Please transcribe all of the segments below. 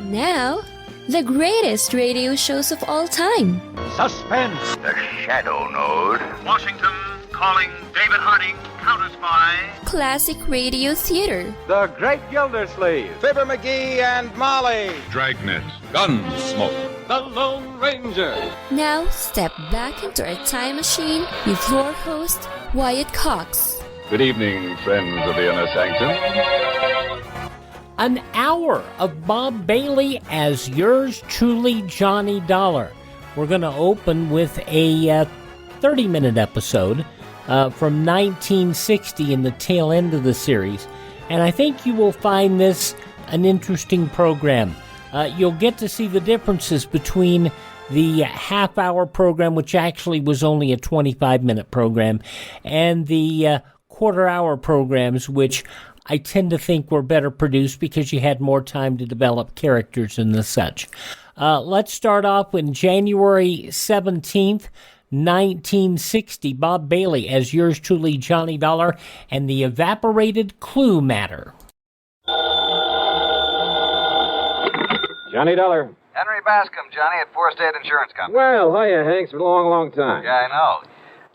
Now, the greatest radio shows of all time. Suspense. The Shadow Node. Washington calling David Harding, counter spy. Classic radio theater. The Great Gildersleeve. Fibber McGee and Molly. Dragnet. Gunsmoke. The Lone Ranger. Now, step back into our time machine with your host, Wyatt Cox. Good evening, friends of the Inner Sanctum. An hour of Bob Bailey as yours truly, Johnny Dollar. We're going to open with a 30-minute episode from 1960 in the tail end of the series. And I think you will find this an interesting program. You'll get to see the differences between the half-hour program, which actually was only a 25-minute program, and the quarter-hour programs, which I tend to think were better produced because you had more time to develop characters and the such. Let's start off with January 17th, 1960. Bob Bailey as yours truly, Johnny Dollar, and the Evaporated Clue Matter. Johnny Dollar. Henry Bascom, Johnny, at Four State Insurance Company. Well, hiya, Hank. It's been a long, long time. Yeah, I know.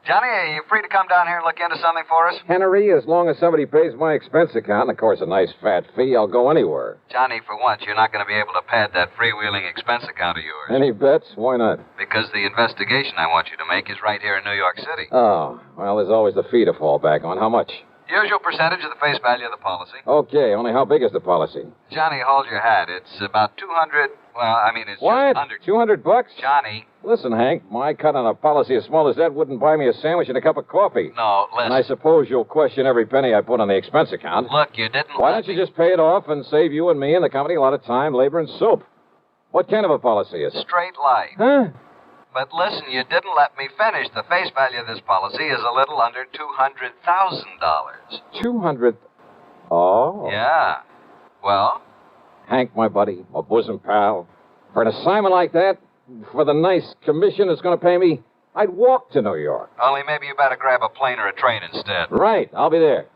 Johnny, are you free to come down here and look into something for us? Henry, as long as somebody pays my expense account, and of course a nice fat fee, I'll go anywhere. Johnny, for once, you're not going to be able to pad that freewheeling expense account of yours. Any bets? Why not? Because the investigation I want you to make is right here in New York City. Oh, well, there's always the fee to fall back on. How much? Usual percentage of the face value of the policy. Okay, only how big is the policy? Johnny, hold your hat. It's about 200... Well, I mean, it's what? just under... $200? Johnny. Listen, Hank, my cut on a policy as small as that wouldn't buy me a sandwich and a cup of coffee. No, listen. And I suppose you'll question every penny I put on the expense account. Look, you didn't Why don't you just pay it off and save you and me and the company a lot of time, labor, and soap? What kind of a policy is it? Straight life. Huh? But listen, you didn't let me finish. The face value of this policy is a little under $200,000. 200... Oh? Yeah. Well? Hank, my buddy, my bosom pal, for an assignment like that, for the nice commission it's going to pay me, I'd walk to New York. Only maybe you better grab a plane or a train instead. Right, I'll be there.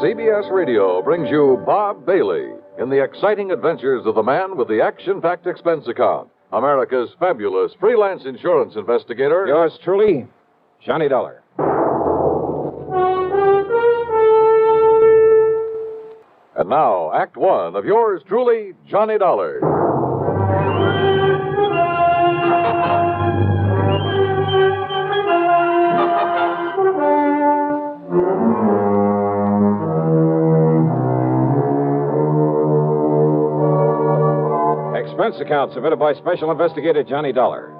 CBS Radio brings you Bob Bailey in the exciting adventures of the man with the action-packed expense account, America's fabulous freelance insurance investigator. Yours truly, Johnny Dollar. And now, Act One of yours truly, Johnny Dollar. Expense account submitted by Special Investigator Johnny Dollar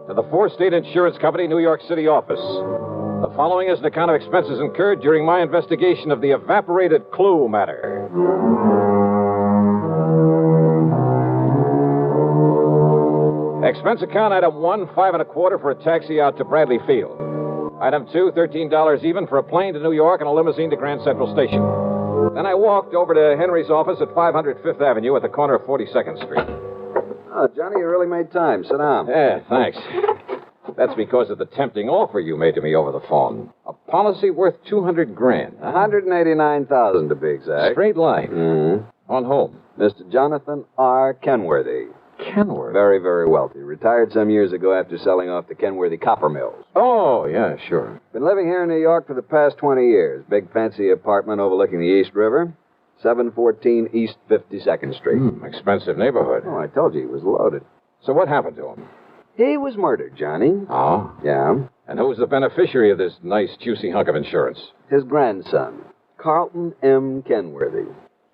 to the Four State Insurance Company, New York City office. The following is an account of expenses incurred during my investigation of the Evaporated Clue Matter. Expense account item 1, $5.25 for a taxi out to Bradley Field. Item 2, $13 even for a plane to New York and a limousine to Grand Central Station. Then I walked over to Henry's office at 500 Fifth Avenue at the corner of 42nd Street. Oh, Johnny, you really made time. Sit down. Yeah, thanks. That's because of the tempting offer you made to me over the phone. A policy worth $200,000. $189,000 to be exact. Straight line. Mm-hmm. On whom? Mr. Jonathan R. Kenworthy. Kenworthy? Very, very wealthy. Retired some years ago after selling off the Kenworthy copper mills. Oh, yeah, sure. Been living here in New York for the past 20 years. Big fancy apartment overlooking the East River. 714 East 52nd Street. Expensive neighborhood. Oh, I told you he was loaded. So what happened to him? He was murdered, Johnny. Oh? Yeah. And who's the beneficiary of this nice, juicy hunk of insurance? His grandson, Carlton M. Kenworthy.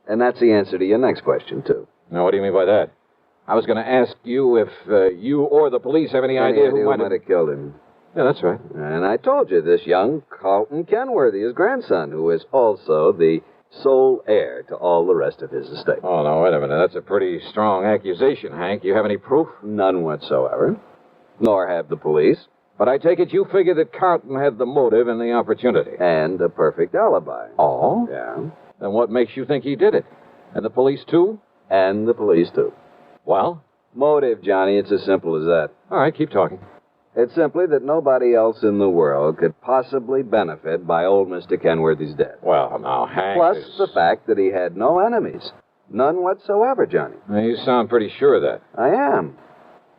And that's the answer to your next question, too. Now, what do you mean by that? I was going to ask you if you or the police have any idea who might have killed him. Yeah, that's right. And I told you, this young Carlton Kenworthy, his grandson, who is also the sole heir to all the rest of his estate. Oh, no, wait a minute. That's a pretty strong accusation, Hank. You have any proof? None whatsoever. Nor have the police. But I take it you figure that Carlton had the motive and the opportunity. And a perfect alibi. Oh? Yeah. Then what makes you think he did it? And the police, too? And the police, too. Well? Motive, Johnny. It's as simple as that. All right, keep talking. It's simply that nobody else in the world could possibly benefit by old Mr. Kenworthy's death. Well, now, Hank. Plus the fact that he had no enemies. None whatsoever, Johnny. Now, you sound pretty sure of that. I am.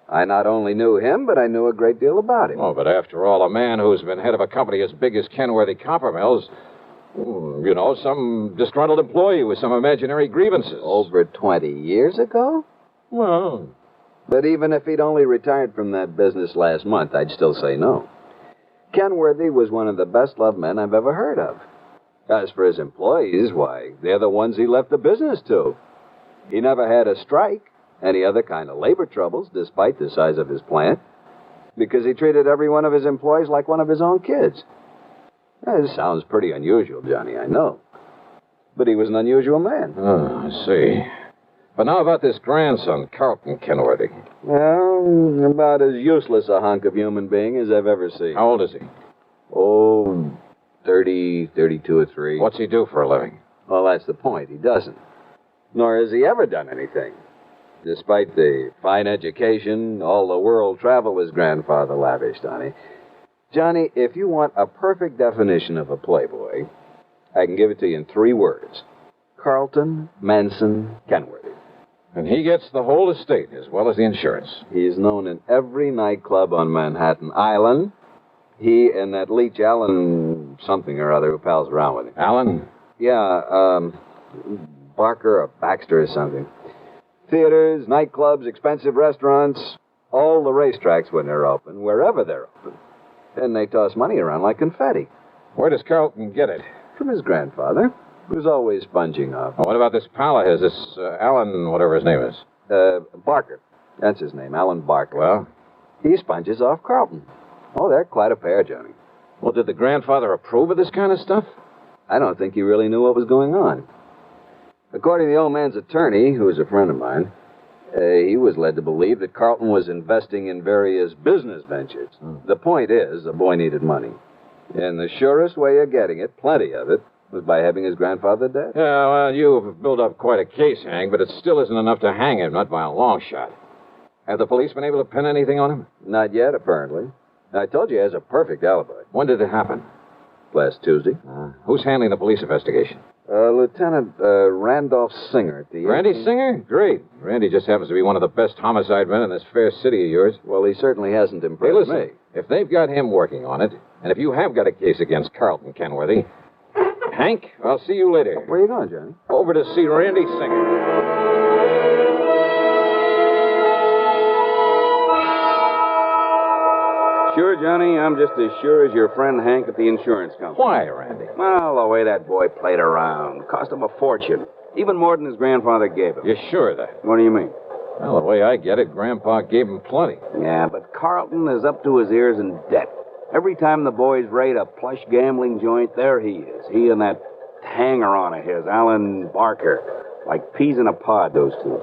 I not only knew him, but I knew a great deal about him. Oh, but after all, a man who's been head of a company as big as Kenworthy Copper Mills, you know, some disgruntled employee with some imaginary grievances. Over 20 years ago? Well, But even if he'd only retired from that business last month, I'd still say no. Kenworthy was one of the best-loved men I've ever heard of. As for his employees, why, they're the ones he left the business to. He never had a strike, any other kind of labor troubles, despite the size of his plant, because he treated every one of his employees like one of his own kids. This sounds pretty unusual, Johnny, I know. But he was an unusual man. oh, I see. But now about this grandson, Carlton Kenworthy. Well, about as useless a hunk of human being as I've ever seen. How old is he? Oh, 30, 32 or 3. What's he do for a living? Well, that's the point. He doesn't. Nor has he ever done anything. Despite the fine education, all the world travel his grandfather lavished on him. Johnny, if you want a perfect definition of a playboy, I can give it to you in 3 words. Carlton Manson Kenworthy. And he gets the whole estate as well as the insurance. He's known in every nightclub on Manhattan Island. He and that leech Allen something or other who pals around with him. Allen? Yeah, Barker or Baxter or something. Theaters, nightclubs, expensive restaurants, all the racetracks when they're open, wherever they're open. And they toss money around like confetti. Where does Carlton get it? From his grandfather, who's always sponging off. Oh, what about this pal of his, this Allen, whatever his name is? Barker. That's his name, Alan Barker. Well? He sponges off Carlton. Oh, they're quite a pair, Johnny. Well, did the grandfather approve of this kind of stuff? I don't think he really knew what was going on. According to the old man's attorney, who was a friend of mine, he was led to believe that Carlton was investing in various business ventures. The point is, the boy needed money. And the surest way of getting it, plenty of it, was by having his grandfather dead. Yeah, well, you've built up quite a case, Hank, but it still isn't enough to hang him, not by a long shot. Have the police been able to pin anything on him? Not yet, apparently. I told you he has a perfect alibi. When did it happen? Last Tuesday. Who's handling the police investigation? Lieutenant Randolph Singer at the... Randy Singer? Great. Randy just happens to be one of the best homicide men in this fair city of yours. Well, he certainly hasn't Hey, impressed listen, me. if they've got him working on it, and if you have got a case against Carlton Kenworthy, Hank, I'll see you later. Where are you going, Johnny? Over to see Randy Singer. Sure, Johnny, I'm just as sure as your friend Hank at the insurance company. Why, Randy? Well, the way that boy played around cost him a fortune. Even more than his grandfather gave him. You're sure of that? What do you mean? Well, the way I get it, Grandpa gave him plenty. Yeah, but Carlton is up to his ears in debt. Every time the boys raid a plush gambling joint, there he is. He and that hanger-on of his, Alan Barker. Like peas in a pod, those two.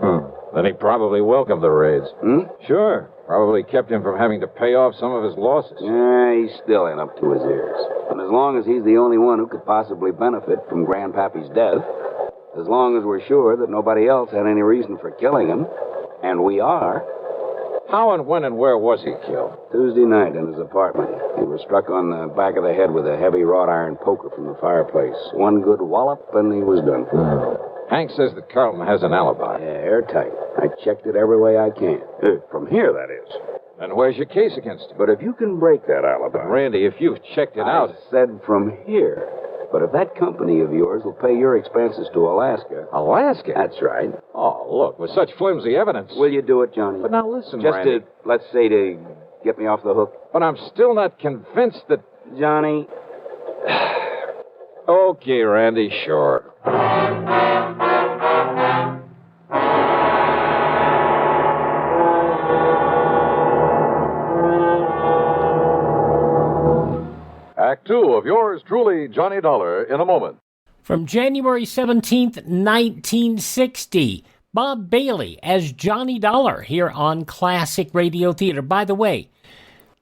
Then he probably welcomed the raids. Sure. Probably kept him from having to pay off some of his losses. Yeah, he's still in up to his ears. And as long as he's the only one who could possibly benefit from Grandpappy's death, as long as we're sure that nobody else had any reason for killing him, and we are... How and when and where was he killed? Tuesday night in his apartment. He was struck on the back of the head with a heavy wrought iron poker from the fireplace. One good wallop, and he was done for. Hank says that Carlton has an alibi. Yeah, airtight. I checked it every way I can. From here, that is. Then where's your case against him? But if you can break that alibi... But Randy, if you've checked it out... I said from here. But if that company of yours will pay your expenses to Alaska... Alaska? That's right. Oh, look, with such flimsy evidence... Will you do it, Johnny? But now listen, Just Randy... to, let's say, to get me off the hook. But I'm still not convinced that... Johnny... Okay, Randy, sure. Act 2 of yours truly, Johnny Dollar, in a moment. From January 17th, 1960, Bob Bailey as Johnny Dollar here on Classic Radio Theater. By the way,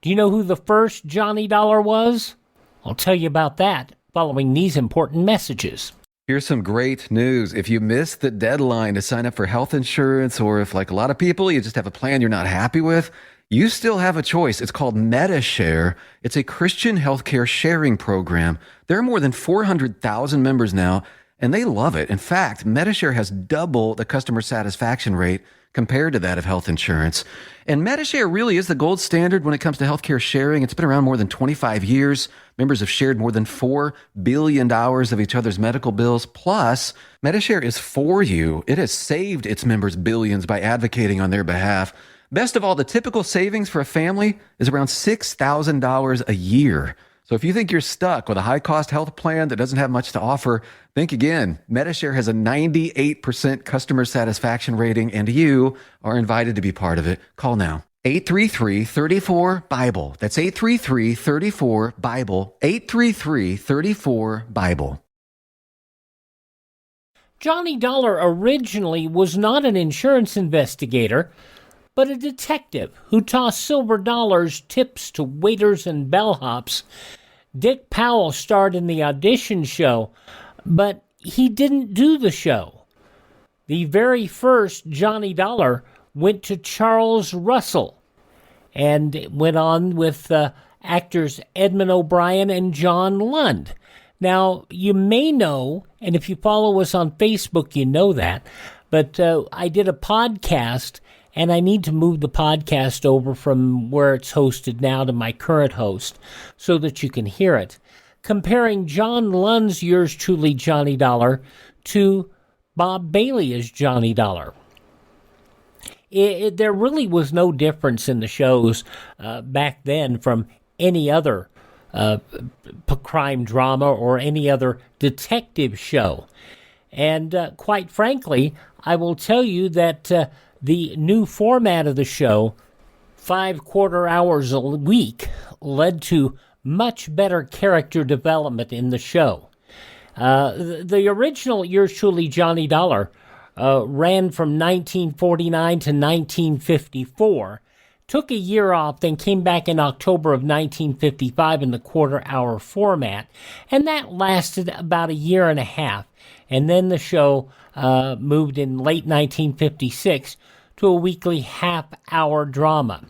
do you know who the first Johnny Dollar was? I'll tell you about that following these important messages. Here's some great news. If you missed the deadline to sign up for health insurance, or if, like a lot of people, you just have a plan you're not happy with, you still have a choice. It's called MediShare. It's a Christian healthcare sharing program. There are more than 400,000 members now, and they love it. In fact, MediShare has double the customer satisfaction rate compared to that of health insurance. And MediShare really is the gold standard when it comes to healthcare sharing. It's been around more than 25 years. Members have shared more than $4 billion of each other's medical bills. Plus, MediShare is for you. It has saved its members billions by advocating on their behalf. Best of all, the typical savings for a family is around $6,000 a year. So if you think you're stuck with a high-cost health plan that doesn't have much to offer, think again. MediShare has a 98% customer satisfaction rating, and you are invited to be part of it. Call now. 833-34-BIBLE. That's 833-34-BIBLE. 833-34-BIBLE. Johnny Dollar originally was not an insurance investigator, but a detective who tossed silver dollars tips to waiters and bellhops. Dick Powell starred in the audition show, but he didn't do the show. The very first Johnny Dollar went to Charles Russell and went on with actors Edmund O'Brien and John Lund. Now, you may know, and if you follow us on Facebook, you know that, but I did a podcast, and I need to move the podcast over from where it's hosted now to my current host so that you can hear it, comparing John Lund's Yours Truly, Johnny Dollar, to Bob Bailey as Johnny Dollar. There really was no difference in the shows back then from any other crime drama or any other detective show. And quite frankly, I will tell you that the new format of the show, 5 quarter hours a week, led to much better character development in the show. The original Yours Truly, Johnny Dollar ran from 1949 to 1954, took a year off, then came back in October of 1955 in the quarter-hour format, and that lasted about a year and a half. And then the show moved in late 1956 to a weekly half-hour drama.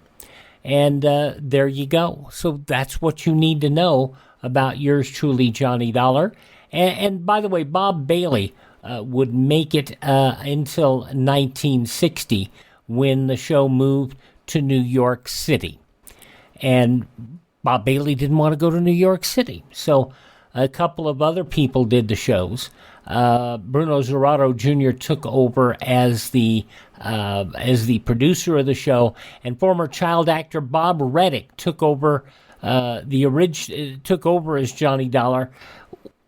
And there you go. So that's what you need to know about Yours Truly, Johnny Dollar. And by the way, Bob Bailey would make it until 1960 when the show moved to New York City. And Bob Bailey didn't want to go to New York City. So a couple of other people did the shows. Bruno Zerato Jr. took over as the producer of the show, and former child actor Bob Reddick took over took over as Johnny Dollar.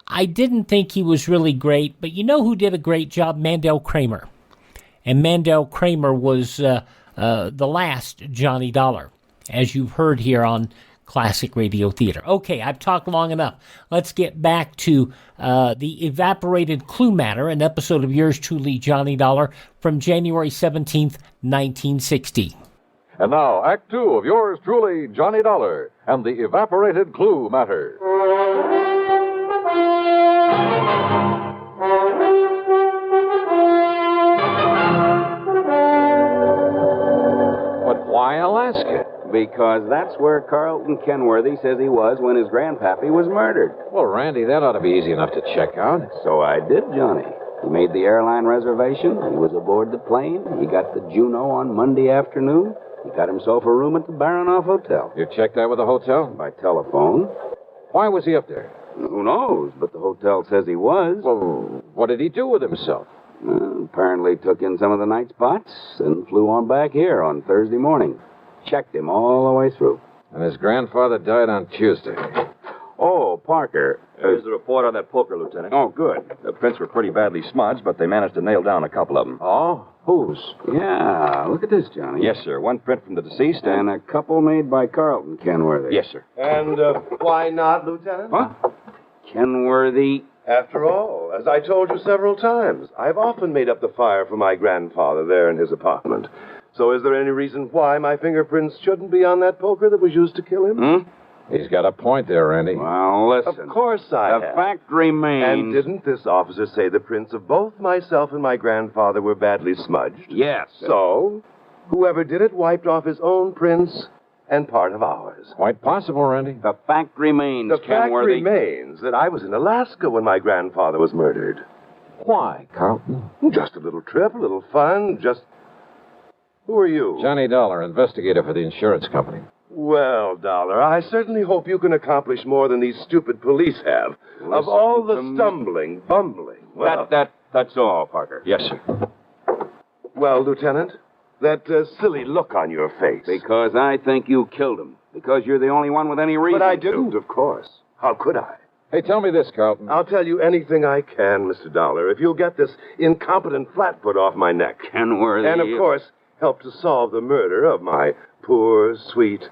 I didn't think he was really great, but you know who did a great job? Mandel Kramer. And Mandel Kramer was the last Johnny Dollar, as you've heard here on Classic Radio Theater. Okay, I've talked long enough. Let's get back to the Evaporated Clue Matter, an episode of Yours Truly, Johnny Dollar, from January 17th, 1960. And now, Act Two of Yours Truly, Johnny Dollar, and the Evaporated Clue Matter. But why Alaska? Because that's where Carlton Kenworthy says he was when his grandpappy was murdered. Well, Randy, that ought to be easy enough to check out. So I did, Johnny. He made the airline reservation. He was aboard the plane. He got the Juneau on Monday afternoon. He got himself a room at the Baronoff Hotel. You checked that with the hotel? By telephone. Why was he up there? Who knows, but the hotel says he was. Well, what did he do with himself? Apparently took in some of the night spots and flew on back here on Thursday morning. Checked him all the way through. And his grandfather died on Tuesday. Oh, Parker. Here's the report on that poker, Lieutenant. Oh, good. The prints were pretty badly smudged, but they managed to nail down a couple of them. Oh? Whose? Yeah, look at this, Johnny. Yes, sir. One print from the deceased And a couple made by Carlton Kenworthy. Yes, sir. And why not, Lieutenant? What? Kenworthy. After all, as I told you several times, I've often made up the fire for my grandfather there in his apartment. So is there any reason why my fingerprints shouldn't be on that poker that was used to kill him? He's got a point there, Randy. Well, listen. Of course I have. The fact remains... And didn't this officer say the prints of both myself and my grandfather were badly smudged? Yes. So, Whoever did it wiped off his own prints and part of ours. Quite possible, Randy. The fact remains, The fact Kenworthy. remains that I was in Alaska when my grandfather was murdered. Why, Carlton? Just a little trip, a little fun, just... Who are you? Johnny Dollar, investigator for the insurance company. Well, Dollar, I certainly hope you can accomplish more than these stupid police have. Of all the stumbling, bumbling... Well, That's all, Parker. Yes, sir. Well, Lieutenant, that silly look on your face. Because I think you killed him. Because you're the only one with any reason But I to. didn't, of course. How could I? Hey, tell me this, Carlton. I'll tell you anything I can, Mr. Dollar, if you'll get this incompetent flatfoot off my neck. Kenworthy. And, of course, help to solve the murder of my poor, sweet,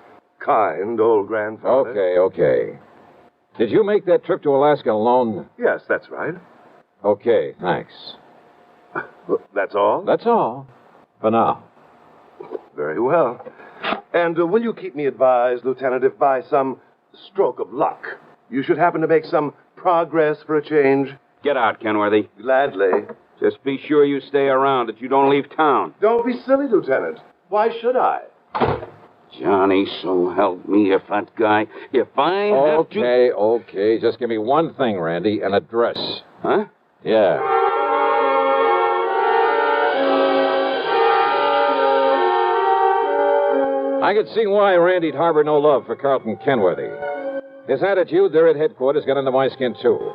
kind old grandfather. Okay. Did you make that trip to Alaska alone? Yes, that's right. Okay, thanks. That's all? That's all. For now. Very well. And will you keep me advised, Lieutenant, if by some stroke of luck you should happen to make some progress for a change? Get out, Kenworthy. Gladly. Just be sure you stay around, that you don't leave town. Don't be silly, Lieutenant. Why should I? Johnny, so help me, if that guy... If I have to... Okay. Just give me one thing, Randy, an address. Huh? Yeah. I could see why Randy'd harbor no love for Carlton Kenworthy. His attitude there at headquarters got under my skin, too.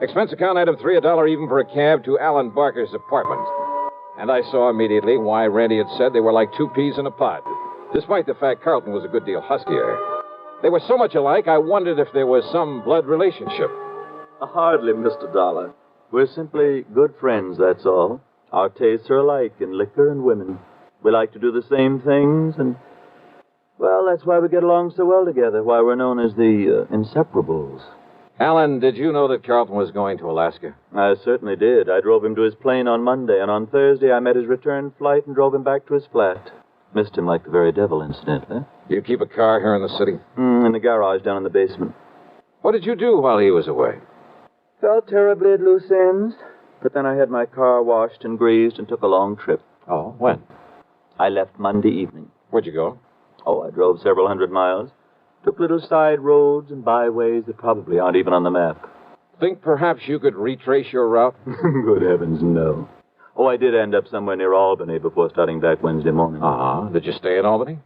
Expense account item 3, $1 even for a cab to Alan Barker's apartment. And I saw immediately why Randy had said they were like two peas in a pod, despite the fact Carlton was a good deal huskier. They were so much alike, I wondered if there was some blood relationship. Hardly, Mr. Dollar. We're simply good friends, that's all. Our tastes are alike in liquor and women. We like to do the same things, and, well, that's why we get along so well together, why we're known as the Inseparables. Alan, did you know that Carlton was going to Alaska? I certainly did. I drove him to his plane on Monday, and on Thursday I met his return flight and drove him back to his flat. Missed him like the very devil, incidentally. Do you keep a car here in the city? In the garage down in the basement. What did you do while he was away? Felt terribly at loose ends, but then I had my car washed and greased and took a long trip. Oh, when? I left Monday evening. Where'd you go? Oh, I drove several hundred miles. Took little side roads and byways that probably aren't even on the map. Think perhaps you could retrace your route? Good heavens, no. Oh, I did end up somewhere near Albany before starting back Wednesday morning. Uh-huh. Did you stay in Albany?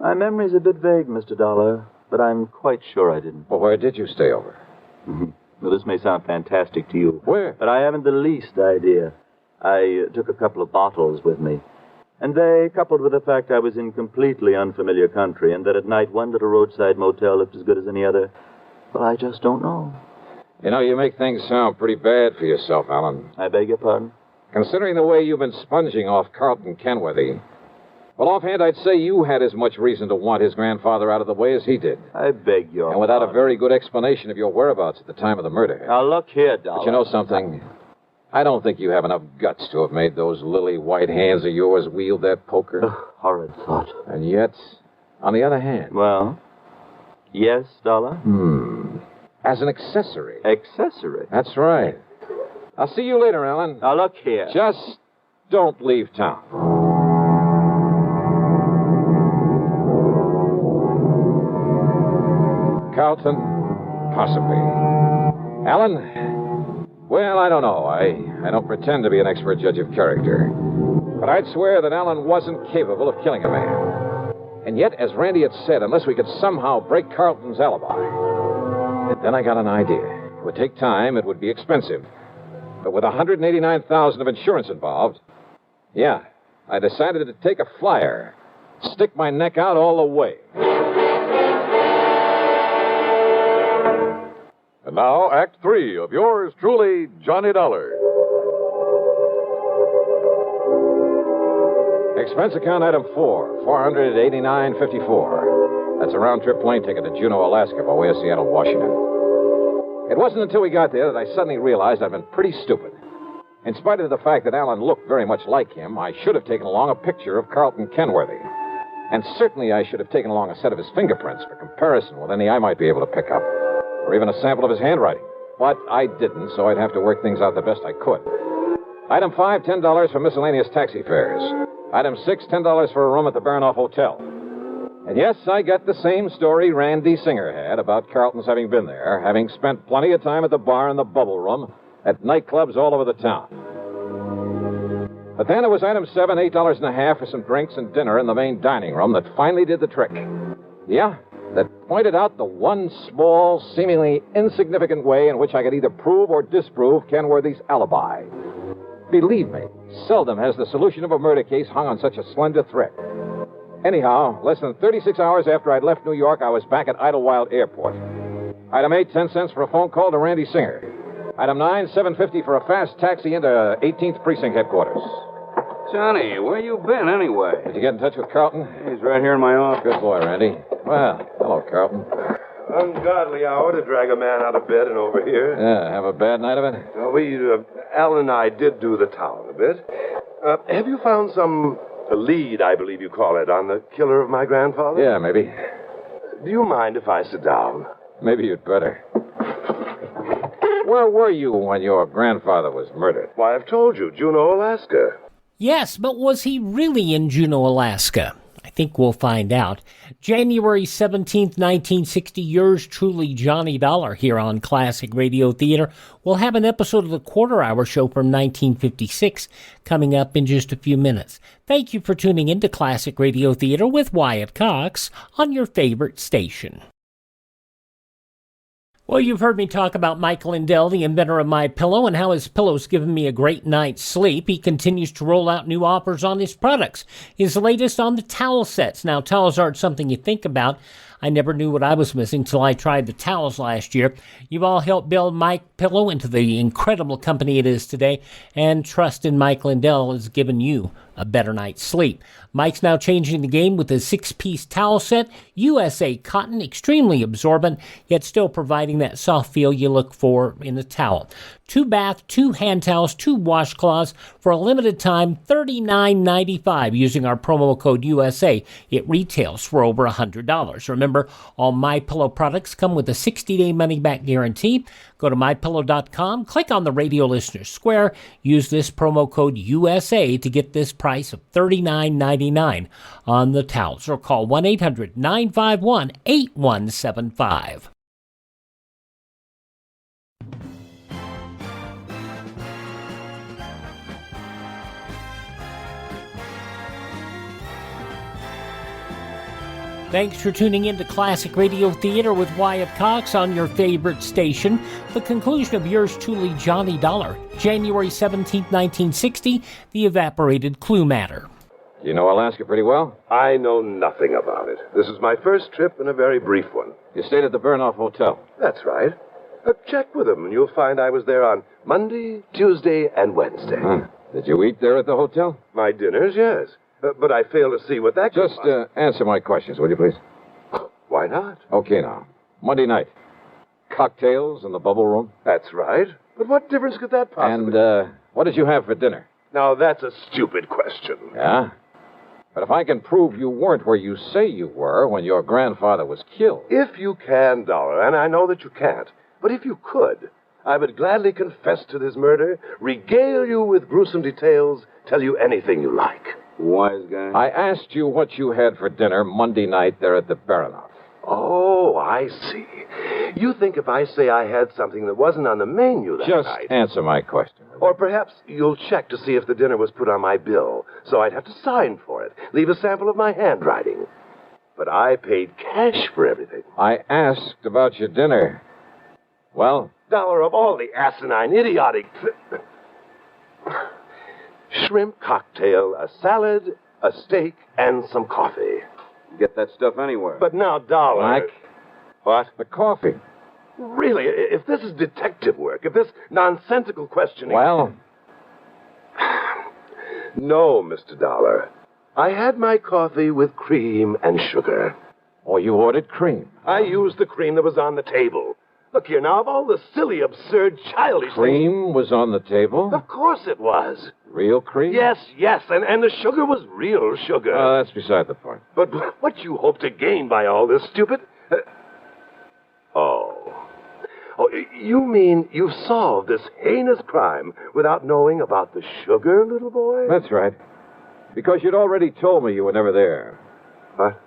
My memory's a bit vague, Mr. Dollar, but I'm quite sure I didn't. Well, where did you stay over? Well, this may sound fantastic to you. Where? But I haven't the least idea. I took a couple of bottles with me. And they, coupled with the fact I was in completely unfamiliar country and that at night one little roadside motel looked as good as any other, well, I just don't know. You know, you make things sound pretty bad for yourself, Alan. I beg your pardon? Considering the way you've been sponging off Carlton Kenworthy, well, offhand, I'd say you had as much reason to want his grandfather out of the way as he did. I beg your And without pardon. a very good explanation of your whereabouts at the time of the murder. Now, look here, Dollar. But you know something? I don't think you have enough guts to have made those lily white hands of yours wield that poker. Horrid thought. And yet, on the other hand... Well, yes, Dollar? As an accessory. Accessory? That's right. I'll see you later, Alan. Now, look here. Just don't leave town. Carlton, possibly. Alan, well, I don't know. I don't pretend to be an expert judge of character. But I'd swear that Alan wasn't capable of killing a man. And yet, as Randy had said, unless we could somehow break Carlton's alibi. And then I got an idea. It would take time, it would be expensive. But with $189,000 of insurance involved, yeah, I decided to take a flyer. Stick my neck out all the way. And now, Act 3 of yours truly, Johnny Dollar. Expense account item 4, $489.54. That's a round-trip plane ticket to Juneau, Alaska, by way of Seattle, Washington. It wasn't until we got there that I suddenly realized I'd been pretty stupid. In spite of the fact that Alan looked very much like him, I should have taken along a picture of Carlton Kenworthy. And certainly I should have taken along a set of his fingerprints for comparison with any I might be able to pick up. Or even a sample of his handwriting. But I didn't, so I'd have to work things out the best I could. Item 5, $10 for miscellaneous taxi fares. Item 6, $10 for a room at the Baranoff Hotel. And yes, I get the same story Randy Singer had about Carlton's having been there, having spent plenty of time at the bar and the bubble room, at nightclubs all over the town. But then it was item 7, $8.50 for some drinks and dinner in the main dining room that finally did the trick. Yeah, that pointed out the one small, seemingly insignificant way in which I could either prove or disprove Kenworthy's alibi. Believe me, seldom has the solution of a murder case hung on such a slender thread. Anyhow, less than 36 hours after I'd left New York, I was back at Idlewild Airport. Item 8, 10 cents for a phone call to Randy Singer. Item 9, $7.50 for a fast taxi into 18th Precinct headquarters. Johnny, where you been anyway? Did you get in touch with Carlton? He's right here in my office. Good boy, Randy. Well, hello, Carlton. Ungodly hour to drag a man out of bed and over here. Yeah, have a bad night of it? Well, Alan and I did do the town a bit. Have you found some lead, I believe you call it, on the killer of my grandfather? Yeah, maybe. Do you mind if I sit down? Maybe you'd better. Where were you when your grandfather was murdered? Why, I've told you, Juneau, Alaska. Yes, but was he really in Juneau, Alaska? I think we'll find out. January 17th, 1960, yours truly, Johnny Dollar, here on Classic Radio Theater. We'll have an episode of the Quarter Hour Show from 1956 coming up in just a few minutes. Thank you for tuning in to Classic Radio Theater with Wyatt Cox on your favorite station. Well, you've heard me talk about Mike Lindell, the inventor of MyPillow, and how his pillow's given me a great night's sleep. He continues to roll out new offers on his products. His latest on the towel sets. Now, towels aren't something you think about. I never knew what I was missing till I tried the towels last year. You've all helped build Mike Pillow into the incredible company it is today, and trust in Mike Lindell has given you a better night's sleep. Mike's now changing the game with a 6-piece towel set, USA cotton, extremely absorbent, yet still providing that soft feel you look for in a towel. 2 bath, 2 hand towels, 2 washcloths for a limited time, $39.95 using our promo code USA. It retails for over $100. Remember, all MyPillow products come with a 60-day money-back guarantee. Go to MyPillow.com, click on the Radio Listeners Square, use this promo code USA to get this price of $39.99 on the towels, or call 1-800-951-8175. Thanks for tuning in to Classic Radio Theater with Wyatt Cox on your favorite station. The conclusion of yours truly, Johnny Dollar. January 17, 1960, the Evaporated Clue Matter. Do you know Alaska pretty well? I know nothing about it. This is my first trip and a very brief one. You stayed at the Baranoff Hotel. That's right. Check with them, and you'll find I was there on Monday, Tuesday, and Wednesday. Did you eat there at the hotel? My dinners, yes. But I fail to see what that could Just answer my questions, would you please? Why not? Okay, now. Monday night. Cocktails in the bubble room? That's right. But what difference could that possibly... And what did you have for dinner? Now, that's a stupid question. Yeah? But if I can prove you weren't where you say you were when your grandfather was killed... If you can, Dollar, and I know that you can't, but if you could, I would gladly confess to this murder, regale you with gruesome details, tell you anything you like. Wise guy. I asked you what you had for dinner Monday night there at the Baranoff. Oh, I see. You think if I say I had something that wasn't on the menu that Just night... answer my question. Or perhaps you'll check to see if the dinner was put on my bill, so I'd have to sign for it, leave a sample of my handwriting. But I paid cash for everything. I asked about your dinner. Well? Dollar, of all the asinine, idiotic... Shrimp cocktail, a salad, a steak, and some coffee. Get that stuff anywhere. But now, Dollar... Mike? What? The coffee. Really, if this is detective work, if this nonsensical questioning... Well? No, Mr. Dollar. I had my coffee with cream and sugar. Oh, you ordered cream? I used the cream that was on the table. Look here, now, of all the silly, absurd, childish Cream was on the table? Of course it was. Real cream? Yes, and the sugar was real sugar. That's beside the point. But what you hope to gain by all this, stupid... Oh, you mean you solved this heinous crime without knowing about the sugar, little boy? That's right. Because you'd already told me you were never there. What?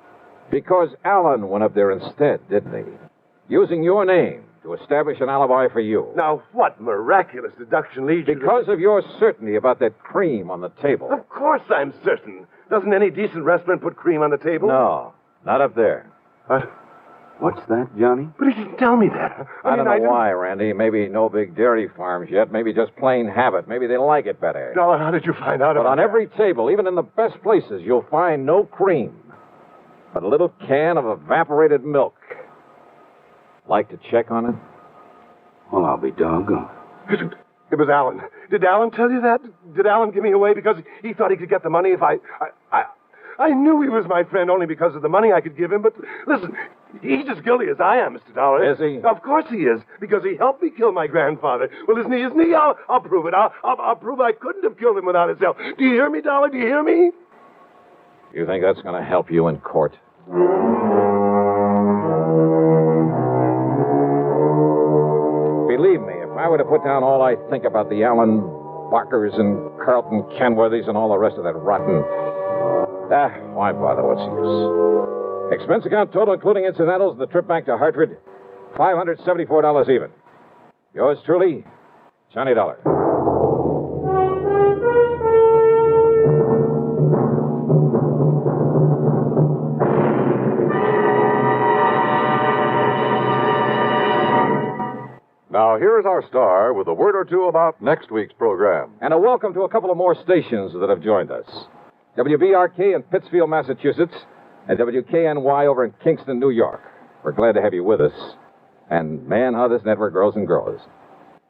Because Alan went up there instead, didn't he? Using your name to establish an alibi for you. Now, what miraculous deduction leads you Because of your certainty about that cream on the table. Of course I'm certain. Doesn't any decent restaurant put cream on the table? No, not up there. What? What's that, Johnny? But he didn't tell me that. I don't know why, Randy. Maybe no big dairy farms yet. Maybe just plain habit. Maybe they like it better. Dollar, how did you find out But about on every table, even in the best places, you'll find no cream, but a little can of evaporated milk. Like to check on it? Well, I'll be doggone. It was Alan. Did Alan tell you that? Did Alan give me away because he thought he could get the money if I knew he was my friend only because of the money I could give him, but listen, he's as guilty as I am, Mr. Dollar. Is he? Of course he is, because he helped me kill my grandfather. Well, isn't he? I'll prove it. I'll prove I couldn't have killed him without his help. Do you hear me, Dollar? Do you hear me? You think that's going to help you in court? Believe me, if I were to put down all I think about the Alan Barkers and Carlton Kenworthys and all the rest of that rotten... why bother? What's the use? Expense account total, including incidentals, the trip back to Hartford, $574 even. Yours truly, Johnny Dollar. Now, here's our star with a word or two about next week's program. And a welcome to a couple of more stations that have joined us. WBRK in Pittsfield, Massachusetts, and WKNY over in Kingston, New York. We're glad to have you with us. And, man, how this network grows and grows.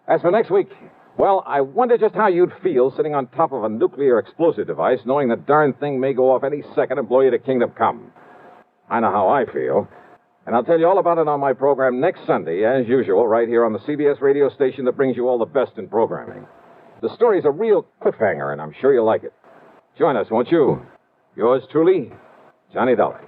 As for next week, well, I wonder just how you'd feel sitting on top of a nuclear explosive device, knowing the darn thing may go off any second and blow you to kingdom come. I know how I feel. And I'll tell you all about it on my program next Sunday, as usual, right here on the CBS radio station that brings you all the best in programming. The story's a real cliffhanger, and I'm sure you'll like it. Join us, won't you? Yours truly, Johnny Dollar.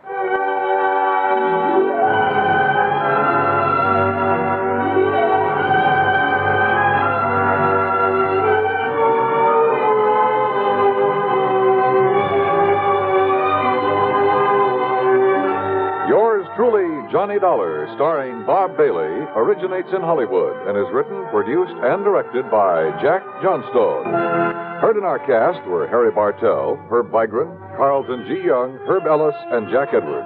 Yours truly, Johnny Dollar, starring Bob Bailey, originates in Hollywood and is written, produced, and directed by Jack Johnstone. Heard in our cast were Harry Bartell, Herb Vigran, Carlton G. Young, Herb Ellis, and Jack Edwards.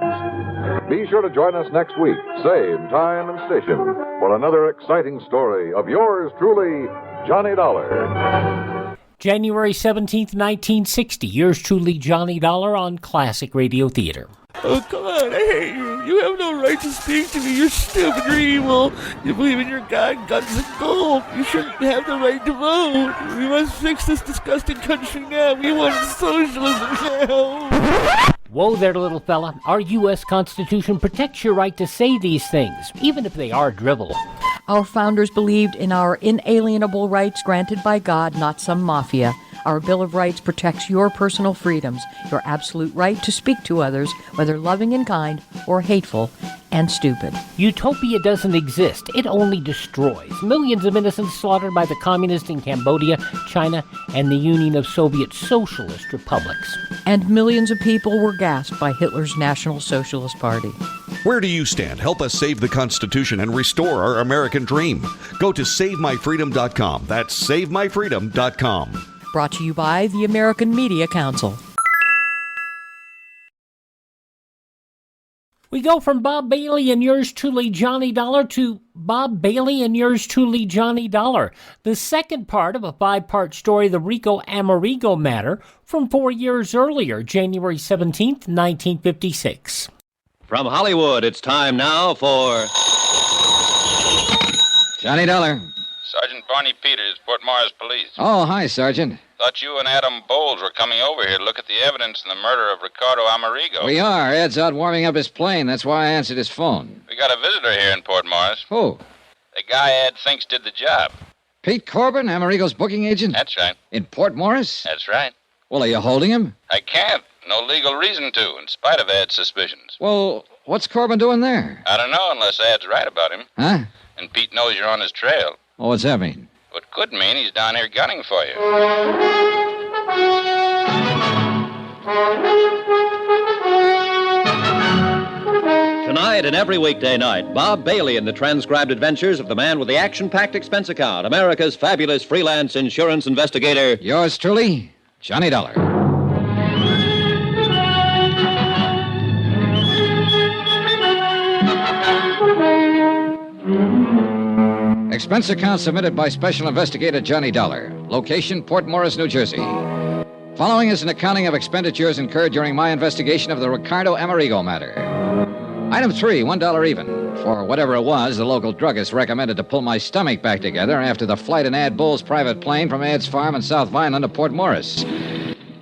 Be sure to join us next week, same time and station, for another exciting story of yours truly, Johnny Dollar. January 17th, 1960. Yours truly, Johnny Dollar on Classic Radio Theater. Oh, come on, I hate you. You have no right to speak to me. You're stupid, you're evil. You believe in your God, guns, and gold. You shouldn't have the right to vote. We must fix this disgusting country now. We want socialism now. Whoa there, little fella. Our U.S. Constitution protects your right to say these things, even if they are drivel. Our founders believed in our inalienable rights granted by God, not some mafia. Our Bill of Rights protects your personal freedoms, your absolute right to speak to others, whether loving and kind or hateful and stupid. Utopia doesn't exist. It only destroys. Millions of innocents slaughtered by the communists in Cambodia, China, and the Union of Soviet Socialist Republics. And millions of people were gassed by Hitler's National Socialist Party. Where do you stand? Help us save the Constitution and restore our American dream. Go to SaveMyFreedom.com. That's SaveMyFreedom.com. Brought to you by the American Media Council. We go from Bob Bailey and yours truly, Johnny Dollar, to Bob Bailey and yours truly, Johnny Dollar. The second part of a 5-part story, the Ricardo Amerigo Matter, from 4 years earlier, January 17th, 1956. From Hollywood, it's time now for... Johnny Dollar. Sergeant Barney Peters, Fort Morris Police. Oh, hi, Sergeant. Thought you and Adam Bowles were coming over here to look at the evidence in the murder of Ricardo Amerigo. We are. Ed's out warming up his plane. That's why I answered his phone. We got a visitor here in Port Morris. Who? The guy Ed thinks did the job. Pete Corbin, Amerigo's booking agent? That's right. In Port Morris? That's right. Well, are you holding him? I can't. No legal reason to, in spite of Ed's suspicions. Well, what's Corbin doing there? I don't know unless Ed's right about him. Huh? And Pete knows you're on his trail. Oh, what's that mean? What could mean he's down here gunning for you. and every weekday night, Bob Bailey in the transcribed adventures of the man with the action-packed expense account, America's fabulous freelance insurance investigator. Yours truly, Johnny Dollar. Expense account submitted by Special Investigator Johnny Dollar. Location, Port Morris, New Jersey. Following is an accounting of expenditures incurred during my investigation of the Ricardo Amerigo Matter. Item 3, $1 even. For whatever it was, the local druggist recommended to pull my stomach back together after the flight in Ad Bull's private plane from Ad's farm in South Vineland to Port Morris.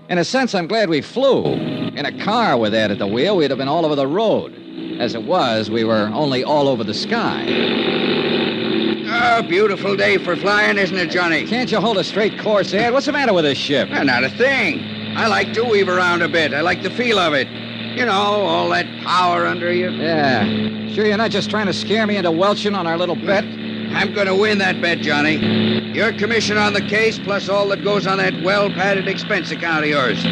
In a sense, I'm glad we flew. In a car with Ed at the wheel, we'd have been all over the road. As it was, we were only all over the sky. Oh, beautiful day for flying, isn't it, Johnny? Can't you hold a straight course, Ed? What's the matter with this ship? Not a thing. I like to weave around a bit. I like the feel of it. You know, all that power under you. Yeah. Sure you're not just trying to scare me into welching on our little bet? I'm going to win that bet, Johnny. Your commission on the case, plus all that goes on that well-padded expense account of yours.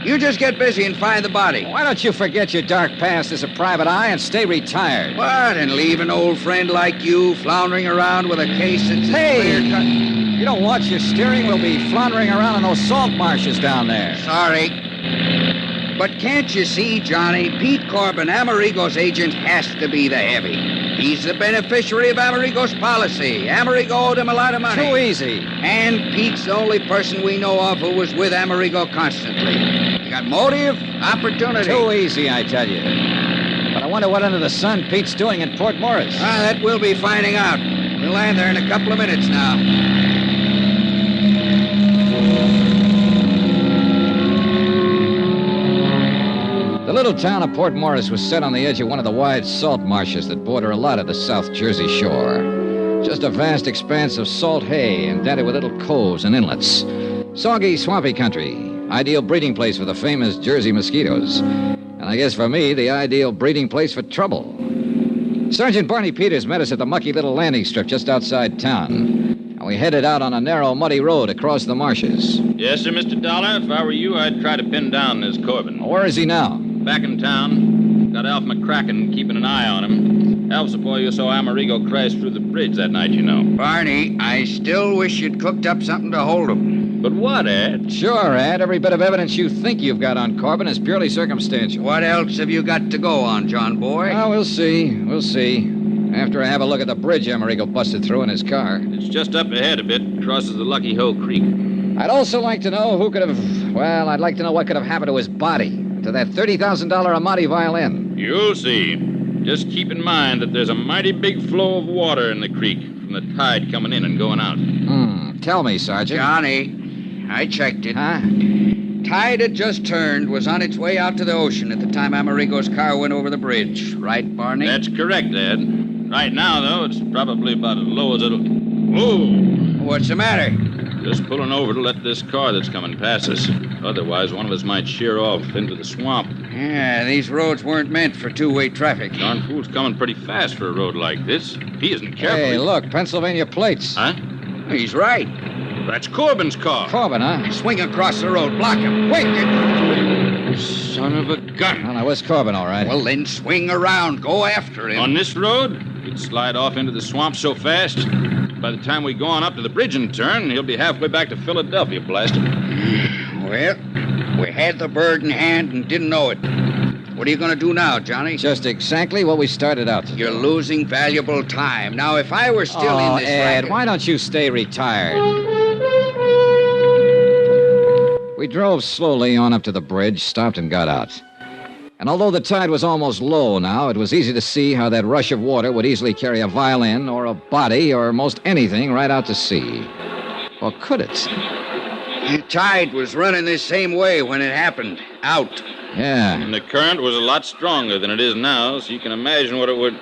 You just get busy and find the body. Why don't you forget your dark past as a private eye and stay retired? What? And leave an old friend like you floundering around with a case that's clear cut? You don't watch your steering, we'll be floundering around in those salt marshes down there. Sorry. But can't you see, Johnny? Pete Corbin, Amerigo's agent, has to be the heavy. He's the beneficiary of Amerigo's policy. Amerigo owed him a lot of money. Too easy. And Pete's the only person we know of who was with Amerigo constantly. You got motive, opportunity. Too easy, I tell you. But I wonder what under the sun Pete's doing in Port Morris. That we'll be finding out. We'll land there in a couple of minutes now. The little town of Port Morris was set on the edge of one of the wide salt marshes that border a lot of the South Jersey shore. Just a vast expanse of salt hay indented with little coves and inlets. Soggy, swampy country. Ideal breeding place for the famous Jersey mosquitoes. And I guess for me, the ideal breeding place for trouble. Sergeant Barney Peters met us at the mucky little landing strip just outside town. And we headed out on a narrow, muddy road across the marshes. Yes, sir, Mr. Dollar. If I were you, I'd try to pin down this Corbin. Where is he now? Back in town. Got Alf McCracken keeping an eye on him. Alf's the boy you saw Amerigo crash through the bridge that night, you know. Barney, I still wish you'd cooked up something to hold him. But what, Ed? Sure, Ed. Every bit of evidence you think you've got on Corbin is purely circumstantial. What else have you got to go on, John boy? Oh, we'll see. We'll see. After I have a look at the bridge Amerigo busted through in his car. It's just up ahead a bit. Crosses the Lucky Hoe Creek. I'd also like to know who could have... Well, I'd like to know what could have happened to his body. To that $30,000 Amati violin. You'll see. Just keep in mind that there's a mighty big flow of water in the creek from the tide coming in and going out. Tell me, Sergeant. Johnny, I checked it. Huh? Tide had just turned, was on its way out to the ocean at the time Amerigo's car went over the bridge. Right, Barney? That's correct, Ed. Right now, though, it's probably about as low as it'll... Whoa! What's the matter? Just pulling over to let this car that's coming past us. Otherwise, one of us might sheer off into the swamp. Yeah, these roads weren't meant for two-way traffic. Darn fool's coming pretty fast for a road like this. If he isn't careful... Hey, look, Pennsylvania plates. Huh? He's right. That's Corbin's car. Corbin, huh? Swing across the road. Block him. Quick! Son of a gun. Well, now, where's Corbin, all right? Well, then swing around. Go after him. On this road? He'd slide off into the swamp so fast. By the time we go on up to the bridge and turn, he'll be halfway back to Philadelphia, blast him. Well, we had the bird in hand and didn't know it. What are you going to do now, Johnny? Just exactly what we started out to do. You're losing valuable time. Now, if I were still in this Ed, racket... why don't you stay retired? We drove slowly on up to the bridge, stopped and got out. And although the tide was almost low now, it was easy to see how that rush of water would easily carry a violin or a body or most anything right out to sea. Or could it? The tide was running this same way when it happened. Out. Yeah. And the current was a lot stronger than it is now, so you can imagine what it would...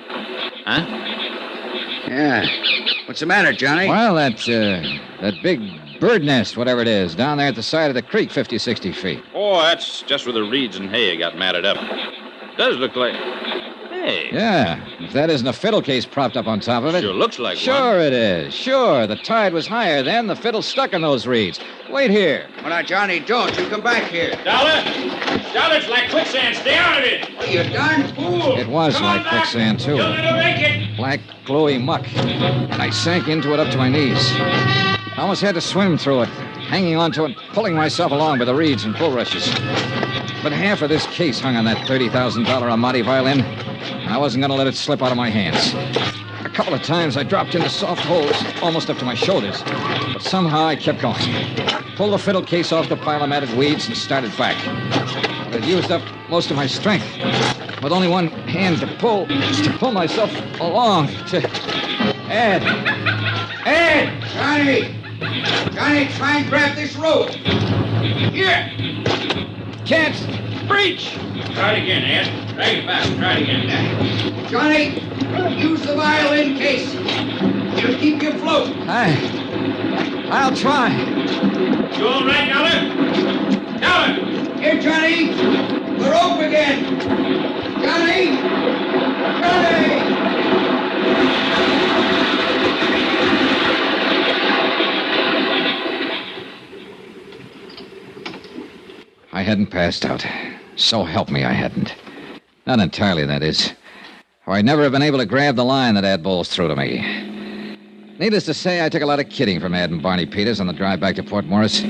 Huh? Yeah. What's the matter, Johnny? Well, that big bird nest, whatever it is, down there at the side of the creek, 50, 60 feet. Oh, that's just where the reeds and hay got matted up. Does look like... Hey. Yeah, if that isn't a fiddle case propped up on top of it. Sure looks like one. Sure it is. Sure, the tide was higher then. The fiddle's stuck in those reeds. Wait here. Well, now, Johnny, don't. You come back here. Dollar, it's like quicksand. Stay out of it. Oh, you darn fool. It was like quicksand, too. You'll never make it. Black, gluey muck. And I sank into it up to my knees. I almost had to swim through it, hanging onto it, pulling myself along by the reeds and bulrushes. But half of this case hung on that $30,000 Amati violin, and I wasn't going to let it slip out of my hands. A couple of times I dropped into soft holes, almost up to my shoulders, but somehow I kept going. Pulled the fiddle case off the pile of matted weeds and started back. But it used up most of my strength. With only one hand to pull myself along to... Ed! Johnny, try and grab this rope. Here. Can't reach. Try it again, Ed. Drag it back. Try it again. Johnny, use the violin case. It'll keep you afloat. I'll try. You all right, Dollar? Here, Johnny. The rope again. Johnny! I hadn't passed out. So help me, I hadn't. Not entirely, that is. Or I'd never have been able to grab the line that Ad Bowles threw to me. Needless to say, I took a lot of kidding from Ad and Barney Peters on the drive back to Port Morris,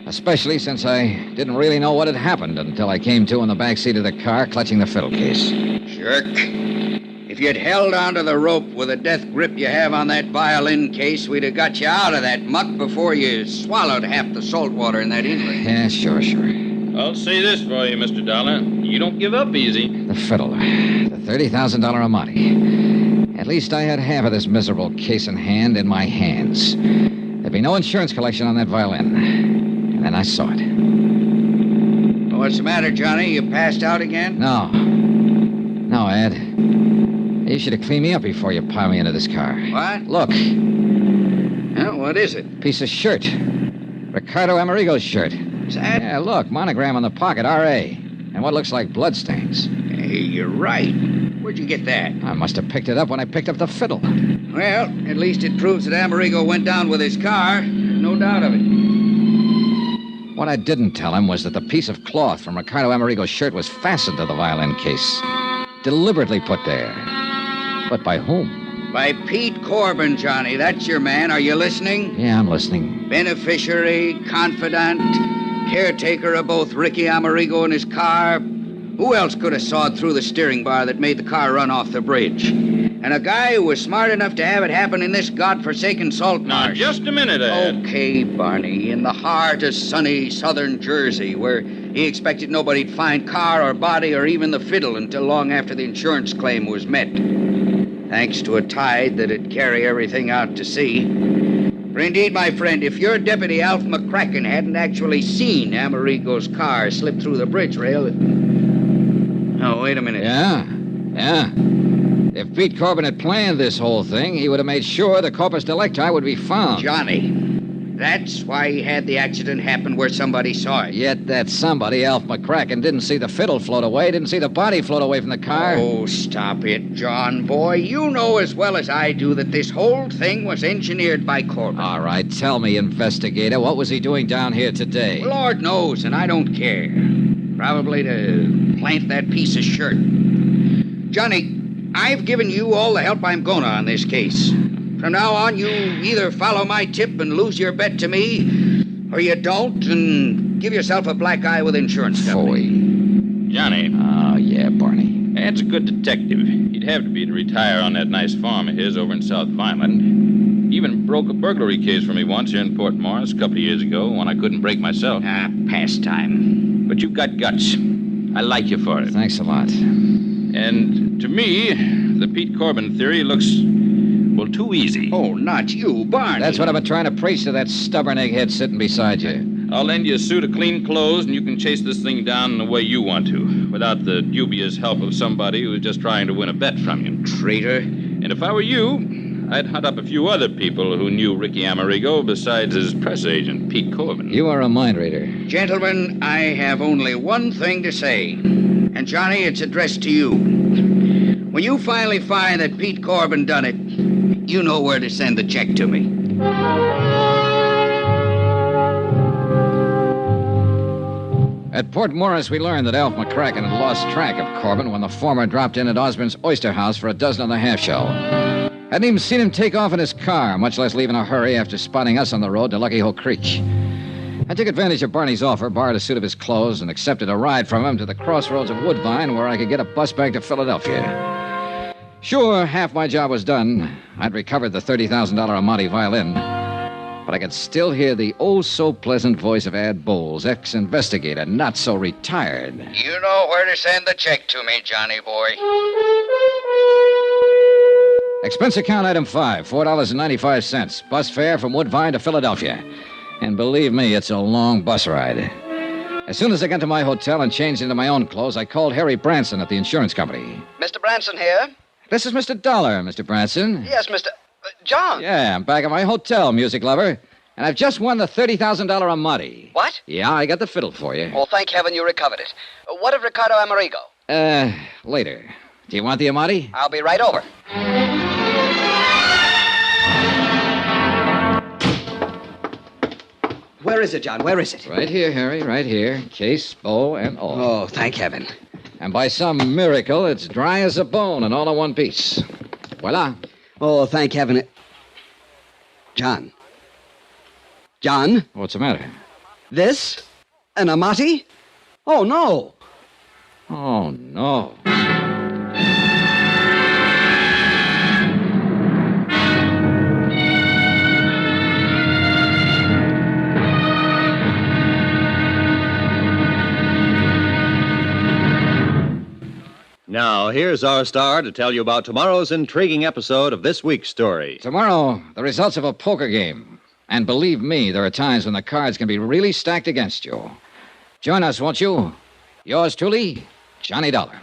especially since I didn't really know what had happened until I came to in the back seat of the car, clutching the fiddle case. Jerk. If you'd held onto the rope with the death grip you have on that violin case, we'd have got you out of that muck before you swallowed half the salt water in that inlet. Yeah, sure. I'll say this for you, Mr. Dollar. You don't give up easy. The fiddle. The $30,000 Amati. At least I had half of this miserable case in hand in my hands. There'd be no insurance collection on that violin. And then I saw it. What's the matter, Johnny? You passed out again? No, Ed. You should have cleaned me up before you piled me into this car. What? Look. What is it? Piece of shirt. Ricardo Amerigo's shirt. Is that? Yeah, look, monogram on the pocket, R.A. And what looks like bloodstains. Hey, you're right. Where'd you get that? I must have picked it up when I picked up the fiddle. Well, at least it proves that Amerigo went down with his car. No doubt of it. What I didn't tell him was that the piece of cloth from Ricardo Amerigo's shirt was fastened to the violin case. Deliberately put there. But by whom? By Pete Corbin, Johnny. That's your man. Are you listening? Yeah, I'm listening. Beneficiary, confidant, caretaker of both Ricky Amerigo and his car. Who else could have sawed through the steering bar that made the car run off the bridge? And a guy who was smart enough to have it happen in this godforsaken salt marsh. Now, just a minute, Ed. Okay, Barney, in the heart of sunny southern Jersey, where he expected nobody'd find car or body or even the fiddle until long after the insurance claim was met. Thanks to a tide that'd carry everything out to sea. For indeed, my friend, if your deputy, Alf McCracken, hadn't actually seen Amerigo's car slip through the bridge rail... Oh, wait a minute. Yeah. If Pete Corbin had planned this whole thing, he would have made sure the corpus delicti would be found. Johnny, that's why he had the accident happen where somebody saw it. Yet that somebody, Alf McCracken, didn't see the fiddle float away, didn't see the body float away from the car. Oh, stop it, John, boy. You know as well as I do that this whole thing was engineered by Corbin. All right, tell me, investigator, what was he doing down here today? Well, Lord knows, and I don't care. Probably to plant that piece of shirt. Johnny, I've given you all the help I'm gonna on this case. From now on, you either follow my tip and lose your bet to me, or you don't and give yourself a black eye with insurance company. Johnny. Oh, yeah, Barney. Ed's a good detective. He'd have to be to retire on that nice farm of his over in South Vineland. He even broke a burglary case for me once here in Port Morris a couple of years ago when I couldn't break myself. Pastime. But you've got guts. I like you for it. Thanks a lot. And to me, the Pete Corbin theory looks, well, too easy. Oh, not you, Barney. That's what I've been trying to preach to that stubborn egghead sitting beside you. I'll lend you a suit of clean clothes, and you can chase this thing down in the way you want to, without the dubious help of somebody who's just trying to win a bet from you. Traitor. And if I were you, I'd hunt up a few other people who knew Ricky Amerigo besides his press agent, Pete Corbin. You are a mind reader. Gentlemen, I have only one thing to say. And, Johnny, it's addressed to you. When you finally find that Pete Corbin done it, you know where to send the check to me. At Port Morris, we learned that Alf McCracken had lost track of Corbin when the former dropped in at Osborne's Oyster House for a dozen on the half shell. Hadn't even seen him take off in his car, much less leave in a hurry after spotting us on the road to Lucky Hole Creek. I took advantage of Barney's offer, borrowed a suit of his clothes, and accepted a ride from him to the crossroads of Woodbine where I could get a bus back to Philadelphia. Sure, half my job was done. I'd recovered the $30,000 Amati violin, but I could still hear the oh-so-pleasant voice of Ad Bowles, ex-investigator, not so retired. You know where to send the check to me, Johnny boy. Expense account item 5, $4.95. Bus fare from Woodbine to Philadelphia. And believe me, it's a long bus ride. As soon as I got to my hotel and changed into my own clothes, I called Harry Branson at the insurance company. Mr. Branson here? This is Mr. Dollar, Mr. Branson. Yes, Mr. John. Yeah, I'm back at my hotel, music lover. And I've just won the $30,000 Amati. What? Yeah, I got the fiddle for you. Well, thank heaven you recovered it. What of Ricardo Amerigo? Later. Do you want the Amati? I'll be right over. Where is it, John? Where is it? Right here, Harry, right here. Case, bow, and all. Oh, thank heaven. And by some miracle, it's dry as a bone and all in one piece. Voila. Oh, thank heaven. John. John? What's the matter? This? An Amati? Oh, no. Oh, no. Now, here's our star to tell you about tomorrow's intriguing episode of this week's story. Tomorrow, the results of a poker game. And believe me, there are times when the cards can be really stacked against you. Join us, won't you? Yours truly, Johnny Dollar.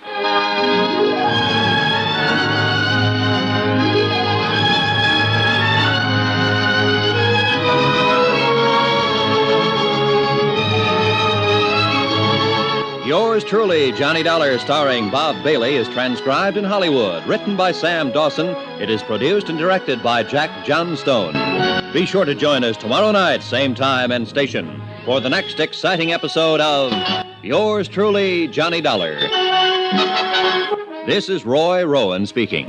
Yours truly, Johnny Dollar, starring Bob Bailey, is transcribed in Hollywood. Written by Sam Dawson, it is produced and directed by Jack Johnstone. Be sure to join us tomorrow night, same time and station, for the next exciting episode of Yours truly, Johnny Dollar. This is Roy Rowan speaking.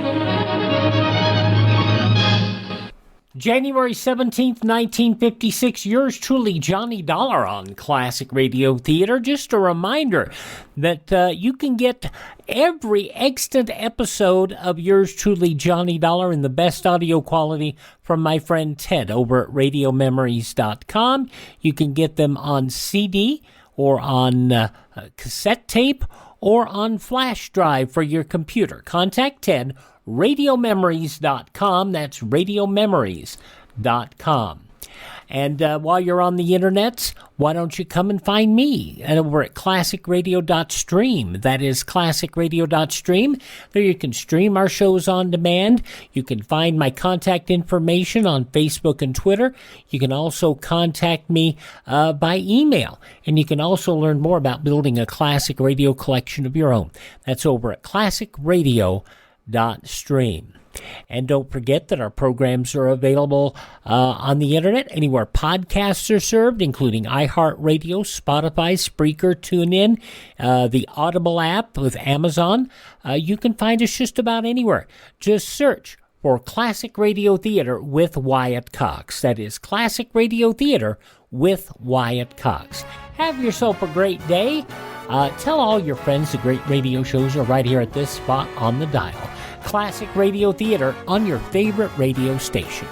January 17th, 1956, yours truly, Johnny Dollar on Classic Radio Theater. Just a reminder that you can get every extant episode of yours truly, Johnny Dollar, in the best audio quality from my friend Ted over at RadioMemories.com. You can get them on CD or on cassette tape or on flash drive for your computer. Contact Ted, RadioMemories.com. That's RadioMemories.com. And while you're on the internet, why don't you come and find me over at classicradio.stream. That is classicradio.stream. There you can stream our shows on demand. You can find my contact information on Facebook and Twitter. You can also contact me by email. And you can also learn more about building a classic radio collection of your own. That's over at classicradio.stream. And don't forget that our programs are available on the internet anywhere podcasts are served, including iHeartRadio, Spotify, Spreaker, TuneIn, the Audible app with Amazon. You can find us just about anywhere. Just search for Classic Radio Theater with Wyatt Cox. That is Classic Radio Theater with Wyatt Cox. Have yourself a great day. Tell all your friends the great radio shows are right here at this spot on the dial. Classic Radio Theater on your favorite radio station.